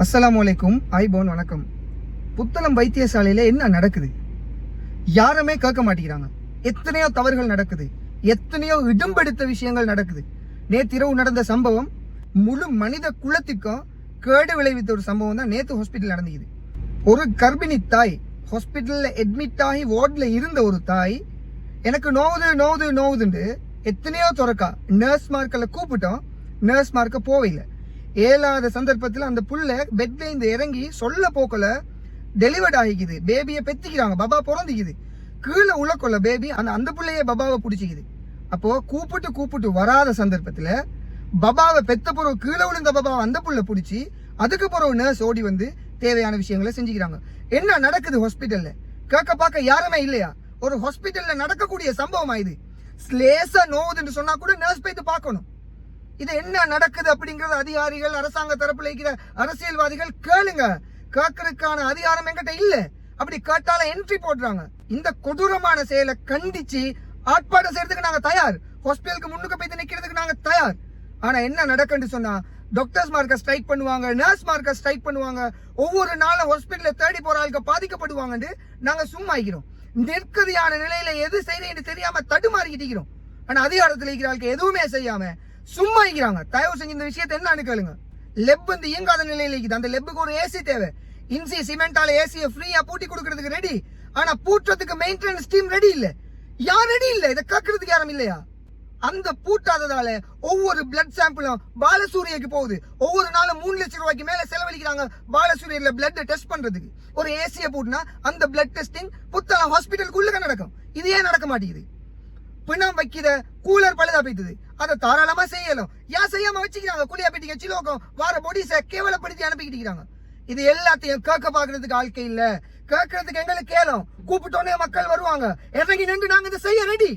அஸ்ஸலாமு அலைக்கும். ஐபோன் வணக்கம். புத்தளம் வைத்தியசாலையில என்ன நடக்குது? யாருமே கேட்க மாட்டேங்கிறாங்க. எத்தனையோ தவறுகள் நடக்குது, எத்தனையோ இடம்பெடுத்த விஷயங்கள் நடக்குது. நேற்றிரவு நடந்த சம்பவம் முழு மனித குலத்துக்கும் கேடு விளைவித்த ஒரு சம்பவம் தான் நேற்று ஹாஸ்பிட்டல் நடந்துக்குது. ஒரு கர்ப்பிணி தாய் ஹாஸ்பிட்டல்ல அட்மிட் ஆகி வார்டில் இருந்த ஒரு தாய் எனக்கு நோவுதுன்னு எத்தனையோ துறக்கா நர்ஸ் மார்க்கல கூப்பிட்டோம். நர்ஸ் மார்க்க போவில்லை. ஏழாத சந்தர்ப்பத்தில் அந்த புள்ள பெட்ல இருந்து இறங்கி சொல்ல போக்கல டெலிவர்ட் ஆகிக்குது. பேபியை பெத்திக்கிறாங்க, பபா பிறந்திக்குது. கீழே உள்ள பேபி அந்த புள்ளையே பபாவை பிடிச்சிக்குது. அப்போ கூப்பிட்டு வராத சந்தர்ப்பத்துல பபாவை பெத்த பிறகு கீழே விழுந்த பபாவை அந்த புள்ள பிடிச்சி அதுக்கு பிறகு நர்ஸ் ஓடி வந்து தேவையான விஷயங்களை செஞ்சுக்கிறாங்க. என்ன நடக்குது ஹாஸ்பிட்டல்ல? கேட்க பார்க்க யாருமே இல்லையா? ஒரு ஹாஸ்பிட்டல்ல நடக்கக்கூடிய சம்பவமா இது? லேசா நோவுதுன்னு சொன்னா கூட நர்ஸ் போயிட்டு பார்க்கணும். இது என்ன நடக்குது அப்படிங்கறது அதிகாரிகள், அரசாங்க தரப்புல இருக்கிற அரசியல்வாதிகள் கேளுங்க. கேட்கறதுக்கான அதிகாரம் என்கிட்ட இல்ல. அப்படி கேட்டால என்ட்ரி போடுறாங்க. இந்த கொடூரமான செயலை கண்டிச்சு ஆர்ப்பாட்டம் செய்யறதுக்கு நாங்க தயார். ஹாஸ்பிட்டலுக்கு முன்னுக்கு போய் நிக்கிறதுக்கு நாங்க தயார். ஆனா என்ன நடக்குன்னு சொன்னா டாக்டர்ஸ் மார்க்க ஸ்ட்ரைக் பண்ணுவாங்க, நர்ஸ் மார்க்க ஸ்ட்ரைக் பண்ணுவாங்க. ஒவ்வொரு நாளும் ஹாஸ்பிட்டல தேடி போற ஆளுக்கு பாதிக்கப்படுவாங்கன்னு நாங்க சும்மா இருக்கிறோம். நெருக்கடியான நிலையில எது செய்யறேன்னு தெரியாம தடுமாறிக்கிட்டு இருக்கிறோம். ஆனா அதிகாரத்துல இருக்கிற ஆளுக்கு எதுவுமே செய்யாம சும்மா இருக்கிறாங்க. தயவு செஞ்சு இந்த விஷயத்தை என்னன்னு கேளுங்க. லெப் வந்து இயங்காத நிலையில இருக்குது. அந்த லெப்புக்கு ஒரு ஏசி தேவை. இன்சி சிமெண்டால ஏசியை ஃப்ரீயா பூட்டி கொடுக்கறதுக்கு ரெடி. ஆனா பூட்டுறதுக்கு மெயின்டெனன்ஸ் டீம் ரெடி இல்ல. யார் ரெடி இல்ல? இதை கேட்கறதுக்கு யாரும் இல்லையா? அந்த பூட்டாததால ஒவ்வொரு பிளட் சாம்பிளும் பாலசூரியக்கு போகுது. ஒவ்வொரு நாளும் 3 லட்சம் ரூபாய்க்கு மேல செலவழிக்கிறாங்க பாலசூரியல பிளட் டெஸ்ட் பண்றதுக்கு. ஒரு ஏசியை பூட்டினா அந்த பிளட் டெஸ்டிங் புத்தளம் ஹாஸ்பிட்டலுக்குள்ள நடக்கும். இது ஏன் நடக்க மாட்டேங்குது? பிணம் வைக்கிற கூலர் பழுதா போய்த்தது. அதை தாராளமா செய்யலாம். ஏன் செய்யாம வச்சுக்கிறாங்க? குளியா பெட்டிக்க சிலோக்கம் வார பொடிசை கேவலப்படுத்தி அனுப்பிக்கிட்டு. இது எல்லாத்தையும் கேட்க பாக்குறதுக்கு ஆட்கள் இல்ல. கேட்கறதுக்கு எங்களுக்கு கேளும். கூப்பிட்டோன்னே மக்கள் வருவாங்க. இறங்கி நின்று நாங்க இதை செய்ய ரெடி.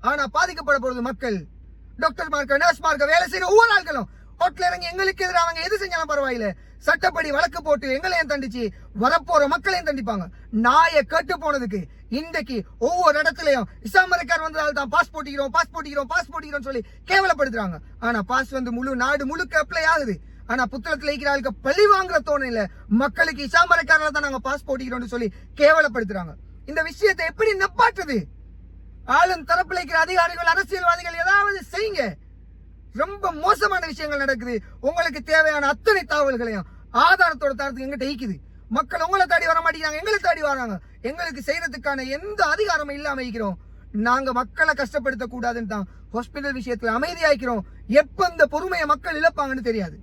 ஆனா பாதிக்கப்பட போறது மக்கள். டாக்டர் மார்க்க, நர்ஸ் மார்க்க வேலை செய்யற ஒவ்வொரு ஆட்களும் ஹோட்டல் இறங்கி எங்களுக்கு எதிராக அவங்க எது செஞ்சாலும் பரவாயில்ல. சட்டப்படி வழக்கு போட்டு எங்களையும் தண்டிச்சு வரப்போற மக்களையும் தண்டிப்பாங்க. நாயை கேட்டு போனதுக்கு இன்றைக்கு ஒவ்வொரு இடத்துலயும் இசாமரைக்கார் வந்ததால் தான் பாஸ் போட்டிக்கிறோம் சொல்லி கேவலப்படுத்துறாங்க. ஆனா பாஸ் வந்து முழு நாடு முழுக்க அப்ளை ஆகுது. ஆனா புத்தளத்துல இருக்கிற ஆளுக்கு பழி வாங்குற தோணையில மக்களுக்கு இசாமரைக்காரல தான் நாங்க பாஸ் போட்டிக்கிறோம்னு சொல்லி கேவலப்படுத்துறாங்க. இந்த விஷயத்தை எப்படி நப்பாட்டுறது? ஆளும் தரப்புல இருக்கிற அதிகாரிகள், அரசியல்வாதிகள் ஏதாவது செய்யுங்க. ரொம்ப மோசமான விஷயங்கள் நடக்குது. உங்களுக்கு தேவையான அத்தனை தகவல்களையும் ஆதாரத்தோட தரத்துக்கு எங்கிட்ட ஈக்குது. மக்கள் உங்களை தேடி வர மாட்டேங்கிறாங்க, எங்களை தேடி வராங்க. எங்களுக்கு செய்யறதுக்கான எந்த அதிகாரமும் இல்லாம இருக்கிறோம். நாங்க மக்களை கஷ்டப்படுத்த கூடாதுன்னு தான் ஹாஸ்பிட்டல் விஷயத்துல அமைதியாக்கிறோம். எப்ப இந்த பொறுமையை மக்கள் இழப்பாங்கன்னு தெரியாது.